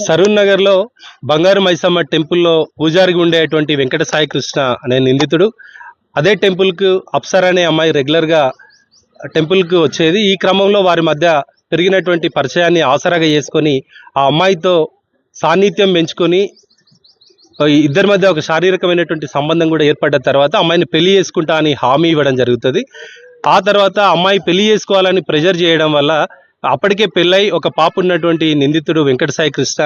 సరూర్ నగర్ లో బంగారు మైసమ్మ టెంపుల్లో పూజారిగా ఉండేటువంటి వెంకట సాయి కృష్ణ అనే నిందితుడు అదే టెంపుల్ కు అప్సర్ అనే అమ్మాయి రెగ్యులర్ గా టెంపుల్ కు వచ్చేది. ఈ క్రమంలో వారి మధ్య పెరిగినటువంటి పరిచయాన్ని ఆసరాగా చేసుకొని ఆ అమ్మాయితో సాన్నిధ్యం పెంచుకొని ఇద్దరి మధ్య ఒక శారీరకమైనటువంటి సంబంధం కూడా ఏర్పడ్డ తర్వాత అమ్మాయిని పెళ్లి చేసుకుంటా అని హామీ ఇవ్వడం జరుగుతుంది. ఆ తర్వాత అమ్మాయి పెళ్లి చేసుకోవాలని ప్రెజర్ చేయడం వల్ల అప్పటికే పెళ్ళై ఒక పాప ఉన్నటువంటి నిందితుడు వెంకట సాయి కృష్ణ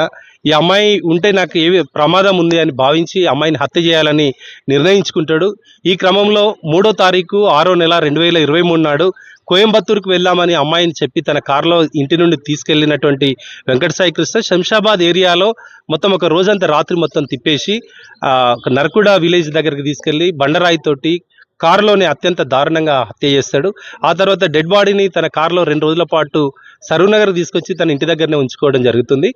ఈ అమ్మాయి ఉంటే నాకు ఏవి ప్రమాదం ఉంది అని భావించి అమ్మాయిని హత్య చేయాలని నిర్ణయించుకుంటాడు. ఈ క్రమంలో 3వ తారీఖు 6వ నెల 2023 నాడు కోయంబత్తూరుకు వెళ్దామని అమ్మాయిని చెప్పి తన కారులో ఇంటి నుండి తీసుకెళ్లినటువంటి వెంకట సాయి కృష్ణ శంషాబాద్ ఏరియాలో మొత్తం ఒక రోజంతా రాత్రి మొత్తం తిప్పేసి నరకుడ విలేజ్ దగ్గరికి తీసుకెళ్లి బండరాయితోటి కారులోనే అత్యంత దారుణంగా హత్య చేస్తాడు. ఆ తర్వాత డెడ్ బాడీని తన కారులో 2 రోజుల పాటు సరూర్ నగర్ తీసుకొచ్చి తన ఇంటి దగ్గరనే ఉంచుకోవడం జరుగుతుంది.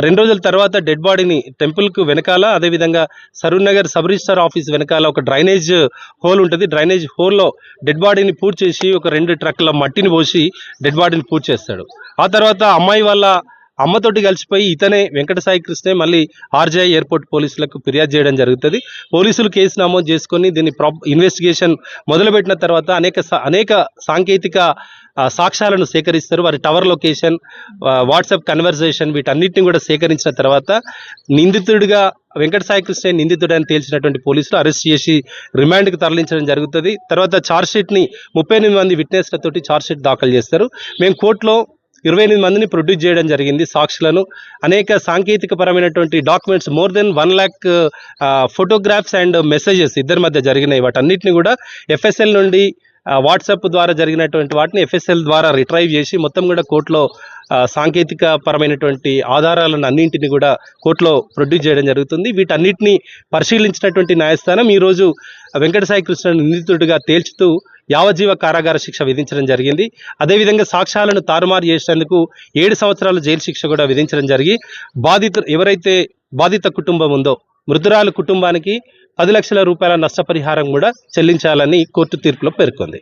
2 రోజుల తర్వాత డెడ్ బాడీని టెంపుల్కు వెనకాల, అదేవిధంగా Saroor Nagar sub register office వెనకాల ఒక డ్రైనేజ్ హోల్ ఉంటుంది. డ్రైనేజ్ హోల్లో డెడ్ బాడీని పూర్తి చేసి ఒక 2 ట్రక్కుల మట్టిని పోసి డెడ్ బాడీని పూర్తి చేస్తాడు. ఆ తర్వాత అమ్మాయి వాళ్ళ అమ్మతోటి కలిసిపోయి ఇతనే వెంకట సాయి కృష్ణే మళ్ళీ ఆర్జీఐ ఎయిర్పోర్ట్ పోలీసులకు ఫిర్యాదు చేయడం జరుగుతుంది. పోలీసులు కేసు నమోదు చేసుకొని దీన్ని ఇన్వెస్టిగేషన్ మొదలుపెట్టిన తర్వాత అనేక సాంకేతిక సాక్ష్యాలను సేకరిస్తారు. వారి టవర్ లొకేషన్, వాట్సాప్ కన్వర్జేషన్ వీటన్నిటిని కూడా సేకరించిన తర్వాత నిందితుడిగా వెంకట సాయి కృష్ణ నిందితుడని తేల్చినటువంటి పోలీసులు అరెస్ట్ చేసి రిమాండ్కి తరలించడం జరుగుతుంది. తర్వాత ఛార్జ్షీట్ని 38 మంది విట్నెస్లతోటి ఛార్జ్షీట్ దాఖలు చేస్తారు. మేము కోర్టులో 28 మందిని ప్రొడ్యూస్ చేయడం జరిగింది. సాక్షులను అనేక సాంకేతిక పరమైనటువంటి documents more than 1 lakh photographs and messages ఇద్దరి మధ్య జరిగినాయి. వాటన్నిటిని కూడా ఎఫ్ఎస్ఎల్ నుండి వాట్సాప్ ద్వారా జరిగినటువంటి వాటిని ఎఫ్ఎస్ఎల్ ద్వారా రిట్రైవ్ చేసి మొత్తం కూడా కోర్టులో సాంకేతిక పరమైనటువంటి ఆధారాలను అన్నింటినీ కూడా కోర్టులో ప్రొడ్యూస్ చేయడం జరుగుతుంది. వీటన్నిటిని పరిశీలించినటువంటి న్యాయస్థానం ఈరోజు వెంకట సాయి కృష్ణ నిందితుడిగా తేల్చుతూ యావజ్జీవ కారాగార శిక్ష విధించడం జరిగింది. అదేవిధంగా సాక్ష్యాలను తారుమారు చేసేందుకు 7 సంవత్సరాల జైలు శిక్ష కూడా విధించడం జరిగి ఎవరైతే బాధిత కుటుంబం ఉందో మృతురాలు కుటుంబానికి 10 లక్షల రూపాయల నష్టపరిహారం కూడా చెల్లించాలని కోర్టు తీర్పులో పేర్కొంది.